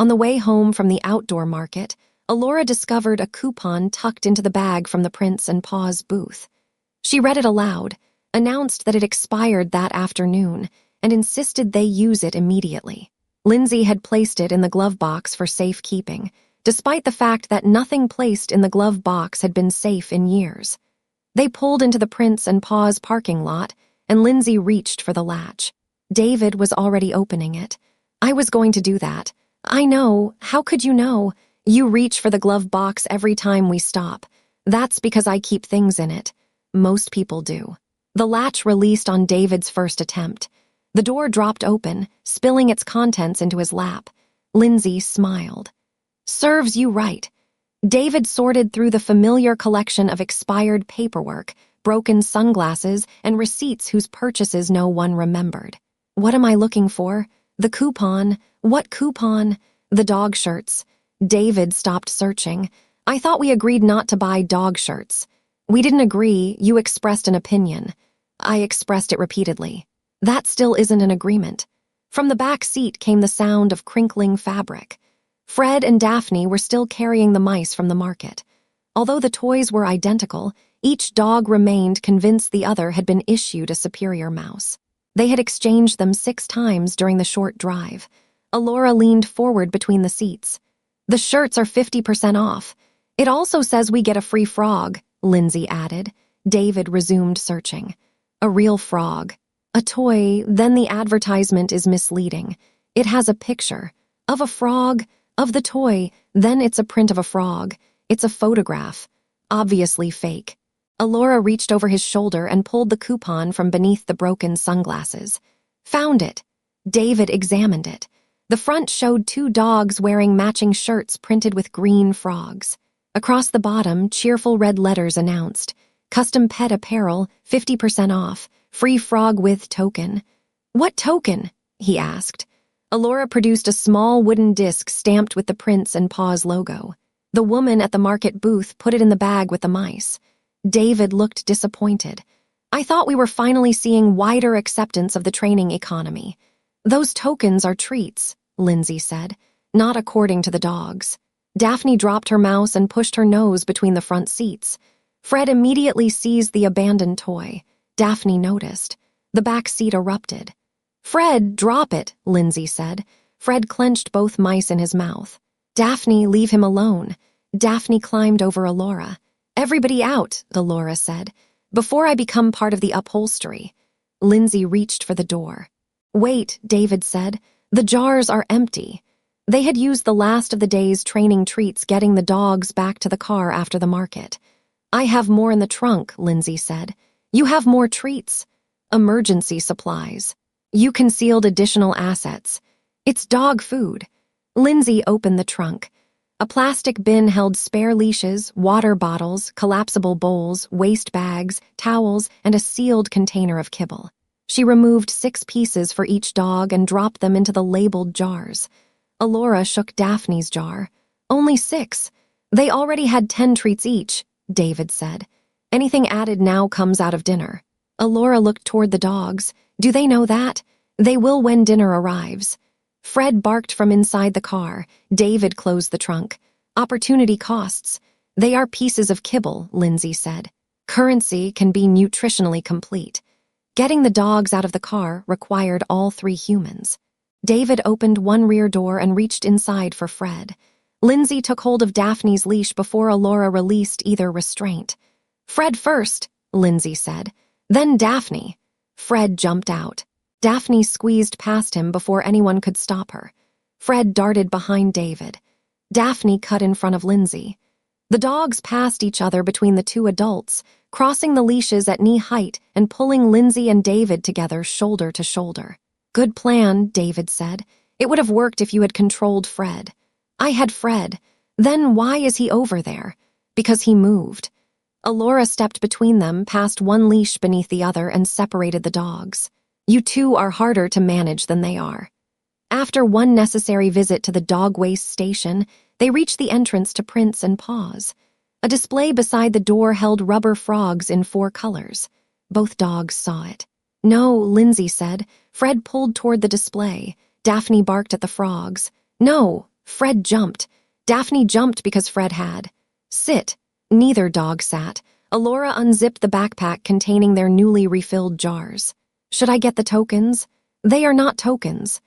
On the way home from the outdoor market, Alora discovered a coupon tucked into the bag from the Prince and Paws booth. She read it aloud, announced that it expired that afternoon, and insisted they use it immediately. Lindsay had placed it in the glove box for safekeeping, despite the fact that nothing placed in the glove box had been safe in years. They pulled into the Prince and Paws parking lot, and Lindsay reached for the latch. David was already opening it. "I was going to do that." "I know. How could you know? You reach for the glove box every time we stop. That's because I keep things in it. Most people do." The latch released on David's first attempt. The door dropped open, spilling its contents into his lap. Lindsay smiled. "Serves you right." David sorted through the familiar collection of expired paperwork, broken sunglasses, and receipts whose purchases no one remembered. "What am I looking for?" "The coupon." "What coupon?" "The dog shirts." David stopped searching. "I thought we agreed not to buy dog shirts." "We didn't agree. You expressed an opinion." "I expressed it repeatedly." "That still isn't an agreement." From the back seat came the sound of crinkling fabric. Fred and Daphne were still carrying the mice from the market. Although the toys were identical, each dog remained convinced the other had been issued a superior mouse. They had exchanged them 6 times during the short drive. Alora leaned forward between the seats. "The shirts are 50% off. It also says we get a free frog," Lindsay added. David resumed searching. "A real frog. A toy, then the advertisement is misleading. It has a picture of a frog, of the toy, then it's a print of a frog. It's a photograph. Obviously fake." Alora reached over his shoulder and pulled the coupon from beneath the broken sunglasses. "Found it." David examined it. The front showed 2 dogs wearing matching shirts printed with green frogs. Across the bottom, cheerful red letters announced, "Custom pet apparel, 50% off. Free frog with token." "What token?" he asked. Alora produced a small wooden disc stamped with the Prince and Paws logo. The woman at the market booth put it in the bag with the mice. David looked disappointed. "I thought we were finally seeing wider acceptance of the training economy." "Those tokens are treats," Lindsay said, "not according to the dogs." Daphne dropped her mouse and pushed her nose between the front seats. Fred immediately seized the abandoned toy. Daphne noticed. The back seat erupted. "Fred, drop it," Lindsay said. Fred clenched both mice in his mouth. "Daphne, leave him alone." Daphne climbed over Alora. "Everybody out," Alora said, "before I become part of the upholstery." Lindsay reached for the door. "Wait," David said. "The jars are empty." They had used the last of the day's training treats getting the dogs back to the car after the market. "I have more in the trunk," Lindsay said. "You have more treats." "Emergency supplies." "You concealed additional assets." "It's dog food." Lindsay opened the trunk. A plastic bin held spare leashes, water bottles, collapsible bowls, waste bags, towels, and a sealed container of kibble. She removed 6 pieces for each dog and dropped them into the labeled jars. Alora shook Daphne's jar. "Only 6. They already had 10 treats each," David said. "Anything added now comes out of dinner." Alora looked toward the dogs. "Do they know that?" "They will when dinner arrives." Fred barked from inside the car. David closed the trunk. "Opportunity costs." "They are pieces of kibble," Lindsay said. "Currency can be nutritionally complete." Getting the dogs out of the car required all 3 humans. David opened one rear door and reached inside for Fred. Lindsay took hold of Daphne's leash before Alora released either restraint. "Fred first," Lindsay said. "Then Daphne." Fred jumped out. Daphne squeezed past him before anyone could stop her. Fred darted behind David. Daphne cut in front of Lindsay. The dogs passed each other between the 2 adults, crossing the leashes at knee height and pulling Lindsay and David together shoulder to shoulder. "Good plan," David said. "It would have worked if you had controlled Fred." "I had Fred." "Then why is he over there?" "Because he moved." Alora stepped between them, passed one leash beneath the other, and separated the dogs. "You 2 are harder to manage than they are." After one necessary visit to the dog waste station, they reached the entrance to Prince and Paws. A display beside the door held rubber frogs in 4 colors. Both dogs saw it. "No," Lindsay said. Fred pulled toward the display. Daphne barked at the frogs. "No," Fred jumped. Daphne jumped because Fred had. Sit. Neither dog sat. Alora unzipped the backpack containing their newly refilled jars. Should I get the tokens? They are not tokens.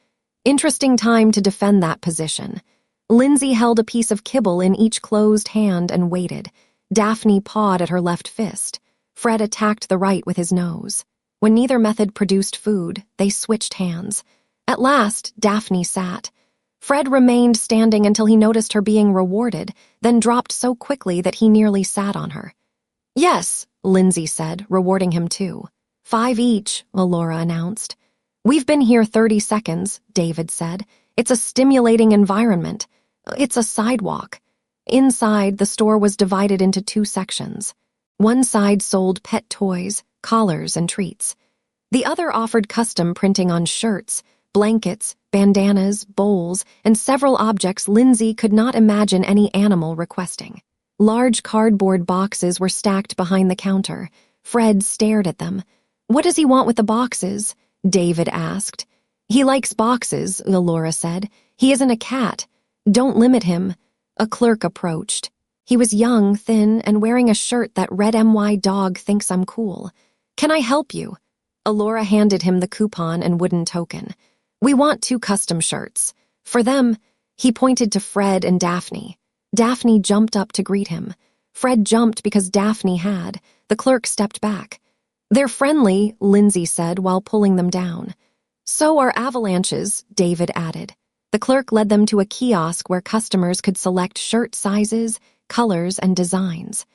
Interesting time to defend that position. Lindsay held a piece of kibble in each closed hand and waited. Daphne pawed at her left fist. Fred attacked the right with his nose. When neither method produced food, they switched hands. At last, Daphne sat. Fred remained standing until he noticed her being rewarded, then dropped so quickly that he nearly sat on her. Yes, Lindsay said, rewarding him too. 5 each, Alora announced. We've been here 30 seconds, David said. It's a stimulating environment. It's a sidewalk. Inside, the store was divided into 2 sections. One side sold pet toys, collars, and treats. The other offered custom printing on shirts, blankets, bandanas, bowls, and several objects Lindsay could not imagine any animal requesting. Large cardboard boxes were stacked behind the counter. Fred stared at them. What does he want with the boxes? David asked. He likes boxes, Alora said. He isn't a cat. Don't limit him. A clerk approached. He was young, thin, and wearing a shirt that read "My dog thinks I'm cool." Can I help you? Alora handed him the coupon and wooden token. We want 2 custom shirts. For them, he pointed to Fred and Daphne. Daphne jumped up to greet him. Fred jumped because Daphne had. The clerk stepped back. They're friendly, Lindsay said while pulling them down. So are avalanches, David added. The clerk led them to a kiosk where customers could select shirt sizes, colors, and designs.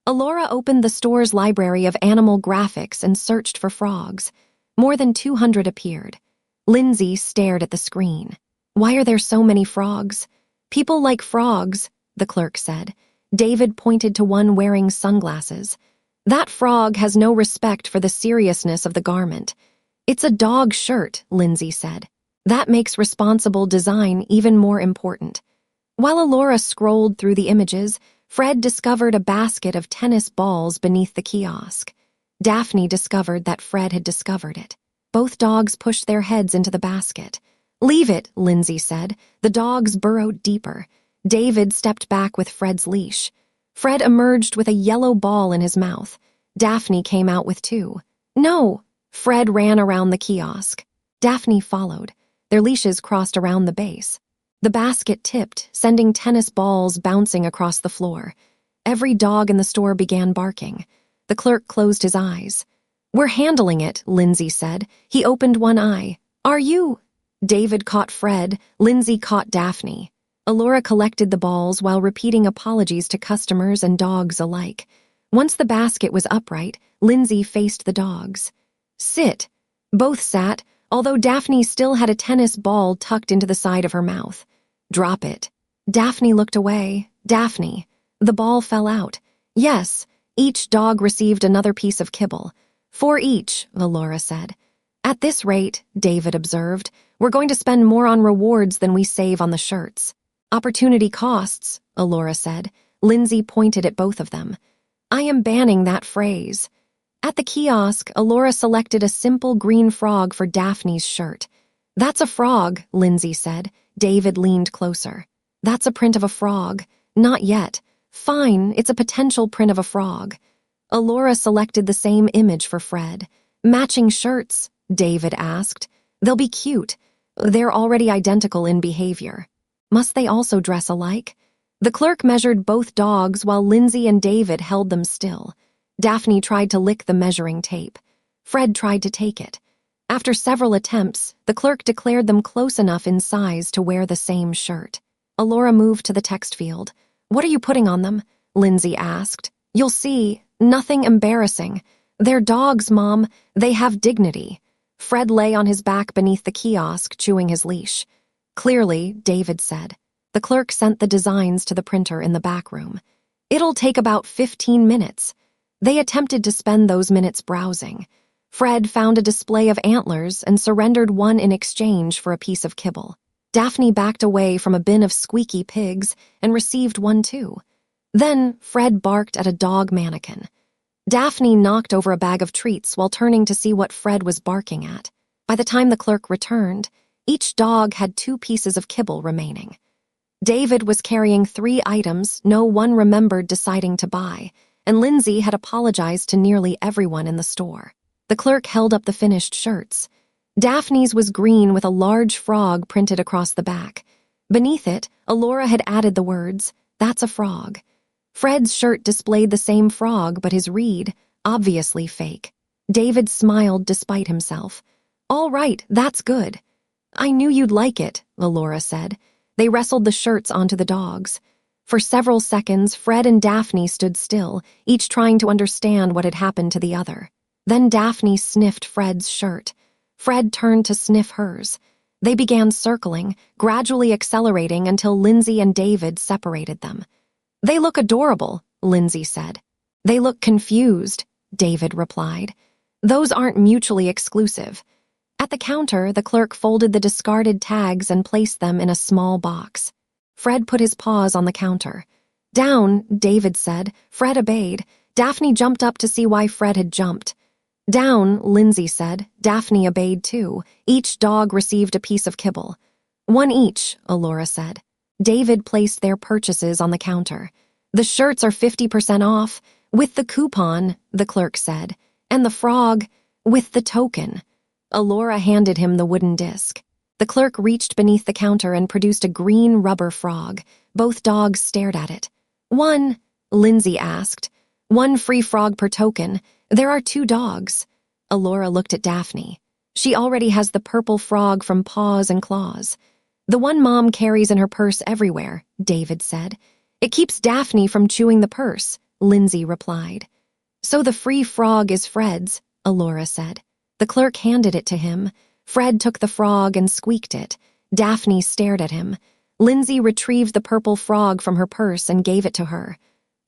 Alora opened the store's library of animal graphics and searched for frogs. More than 200 appeared. Lindsay stared at the screen. Why are there so many frogs? People like frogs, the clerk said. David pointed to one wearing sunglasses. That frog has no respect for the seriousness of the garment. It's a dog shirt, Lindsay said. That makes responsible design even more important. While Alora scrolled through the images, Fred discovered a basket of tennis balls beneath the kiosk. Daphne discovered that Fred had discovered it. Both dogs pushed their heads into the basket. Leave it, Lindsay said. The dogs burrowed deeper. David stepped back with Fred's leash. Fred emerged with a yellow ball in his mouth. Daphne came out with 2. No! Fred ran around the kiosk. Daphne followed. Their leashes crossed around the base. The basket tipped, sending tennis balls bouncing across the floor. Every dog in the store began barking. The clerk closed his eyes. We're handling it, Lindsay said. He opened one eye. Are you? David caught Fred. Lindsay caught Daphne. Alora collected the balls while repeating apologies to customers and dogs alike. Once the basket was upright, Lindsay faced the dogs. Sit. Both sat, although Daphne still had a tennis ball tucked into the side of her mouth. Drop it. Daphne looked away. Daphne. The ball fell out. Yes, each dog received another piece of kibble. 4 each, Alora said. At this rate, David observed, we're going to spend more on rewards than we save on the shirts. Opportunity costs, Alora said. Lindsay pointed at both of them. I am banning that phrase. At the kiosk, Alora selected a simple green frog for Daphne's shirt. That's a frog, Lindsay said. David leaned closer. That's a print of a frog. Not yet. Fine, it's a potential print of a frog. Alora selected the same image for Fred. Matching shirts, David asked. They'll be cute. They're already identical in behavior. Must they also dress alike? The clerk measured both dogs while Lindsay and David held them still. Daphne tried to lick the measuring tape. Fred tried to take it. After several attempts, the clerk declared them close enough in size to wear the same shirt. Alora moved to the text field. What are you putting on them? Lindsay asked. You'll see. Nothing embarrassing. They're dogs, Mom. They have dignity. Fred lay on his back beneath the kiosk, chewing his leash. Clearly, David said. The clerk sent the designs to the printer in the back room. It'll take about 15 minutes. They attempted to spend those minutes browsing. Fred found a display of antlers and surrendered one in exchange for a piece of kibble. Daphne backed away from a bin of squeaky pigs and received one too. Then Fred barked at a dog mannequin. Daphne knocked over a bag of treats while turning to see what Fred was barking at. By the time the clerk returned, each dog had 2 pieces of kibble remaining. David was carrying 3 items no one remembered deciding to buy, and Lindsay had apologized to nearly everyone in the store. The clerk held up the finished shirts. Daphne's was green with a large frog printed across the back. Beneath it, Alora had added the words, "That's a frog." Fred's shirt displayed the same frog, but his reed, obviously fake. David smiled despite himself. "All right, that's good." "I knew you'd like it," Alora said. They wrestled the shirts onto the dogs. For several seconds, Fred and Daphne stood still, each trying to understand what had happened to the other. Then Daphne sniffed Fred's shirt. Fred turned to sniff hers. They began circling, gradually accelerating until Lindsay and David separated them. "They look adorable," Lindsay said. "They look confused," David replied. "Those aren't mutually exclusive." At the counter, the clerk folded the discarded tags and placed them in a small box. Fred put his paws on the counter. "Down," David said. Fred obeyed. Daphne jumped up to see why Fred had jumped. "Down," Lindsay said. Daphne obeyed too. Each dog received a piece of kibble. "One each," Alora said. David placed their purchases on the counter. "The shirts are 50% off, with the coupon," the clerk said. "And the frog, with the token." Alora handed him the wooden disc. The clerk reached beneath the counter and produced a green rubber frog. Both dogs stared at it. "One?" Lindsay asked. "One free frog per token. There are 2 dogs." Alora looked at Daphne. "She already has the purple frog from Paws and Claws." "The one Mom carries in her purse everywhere," David said. "It keeps Daphne from chewing the purse," Lindsay replied. "So the free frog is Fred's," Alora said. The clerk handed it to him. Fred took the frog and squeaked it. Daphne stared at him. Lindsay retrieved the purple frog from her purse and gave it to her.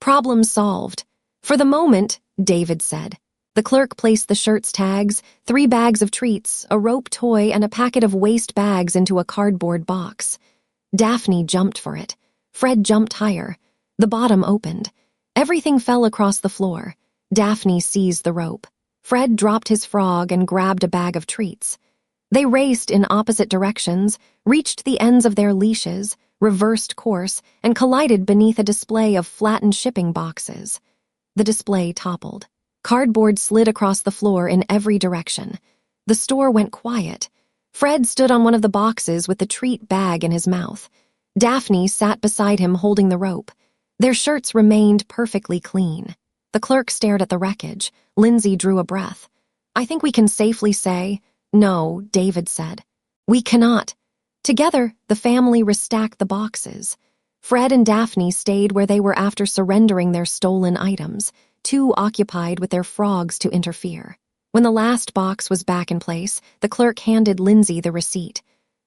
"Problem solved." "For the moment," David said. The clerk placed the shirts tags, 3 bags of treats, a rope toy, and a packet of waste bags into a cardboard box. Daphne jumped for it. Fred jumped higher. The bottom opened. Everything fell across the floor. Daphne seized the rope. Fred dropped his frog and grabbed a bag of treats. They raced in opposite directions, reached the ends of their leashes, reversed course, and collided beneath a display of flattened shipping boxes. The display toppled. Cardboard slid across the floor in every direction. The store went quiet. Fred stood on one of the boxes with the treat bag in his mouth. Daphne sat beside him holding the rope. Their shirts remained perfectly clean. The clerk stared at the wreckage. Lindsay drew a breath. "I think we can safely say," "No," David said. "We cannot." Together, the family restacked the boxes. Fred and Daphne stayed where they were after surrendering their stolen items, too occupied with their frogs to interfere. When the last box was back in place, the clerk handed Lindsay the receipt.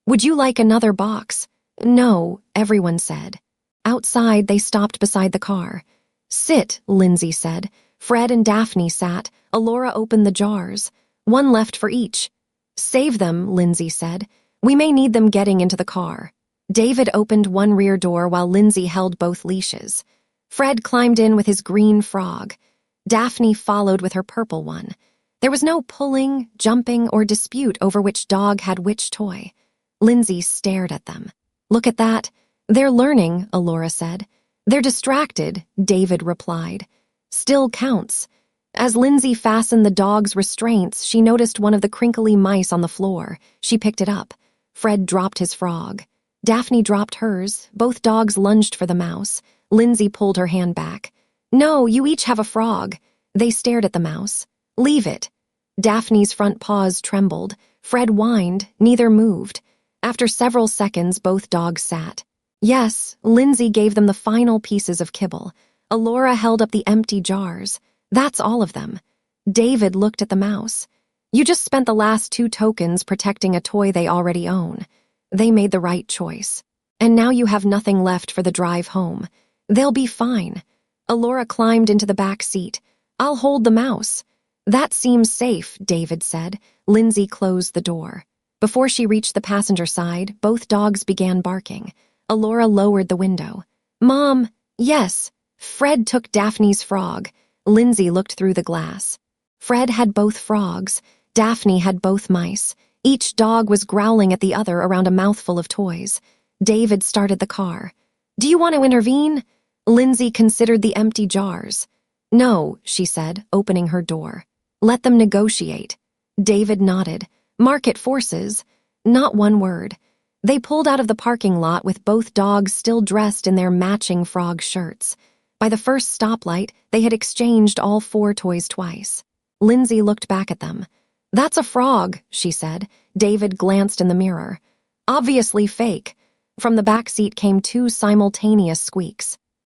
"Would you like another box?" "No," everyone said. Outside, they stopped beside the car. "Sit," Lindsay said. Fred and Daphne sat. Alora opened the jars. "One left for each." "Save them," Lindsay said. "We may need them getting into the car." David opened one rear door while Lindsay held both leashes. Fred climbed in with his green frog. Daphne followed with her purple one. There was no pulling, jumping, or dispute over which dog had which toy. Lindsay stared at them. "Look at that. They're learning," Alora said. "They're distracted," David replied. "Still counts." As Lindsay fastened the dog's restraints, she noticed one of the crinkly mice on the floor. She picked it up. Fred dropped his frog. Daphne dropped hers. Both dogs lunged for the mouse. Lindsay pulled her hand back. "No, you each have a frog." They stared at the mouse. "Leave it." Daphne's front paws trembled. Fred whined. Neither moved. After several seconds, both dogs sat. "Yes," Lindsay gave them the final pieces of kibble. Alora held up the empty jars. "That's all of them." David looked at the mouse. "You just spent the last 2 tokens protecting a toy they already own. They made the right choice. And now you have nothing left for the drive home. They'll be fine." Alora climbed into the back seat. "I'll hold the mouse." "That seems safe," David said. Lindsay closed the door. Before she reached the passenger side, both dogs began barking. Alora lowered the window. "Mom." "Yes." Fred took Daphne's frog. Lindsay looked through the glass. Fred had both frogs. Daphne had both mice. Each dog was growling at the other around a mouthful of toys. David started the car. "Do you want to intervene?" Lindsay considered the empty jars. "No," she said, opening her door. "Let them negotiate." David nodded. "Market forces." Not one word. They pulled out of the parking lot with both dogs still dressed in their matching frog shirts. By the first stoplight, they had exchanged all 4 toys twice. Lindsay looked back at them. "That's a frog," she said. David glanced in the mirror. "Obviously fake." From the back seat came 2 simultaneous squeaks.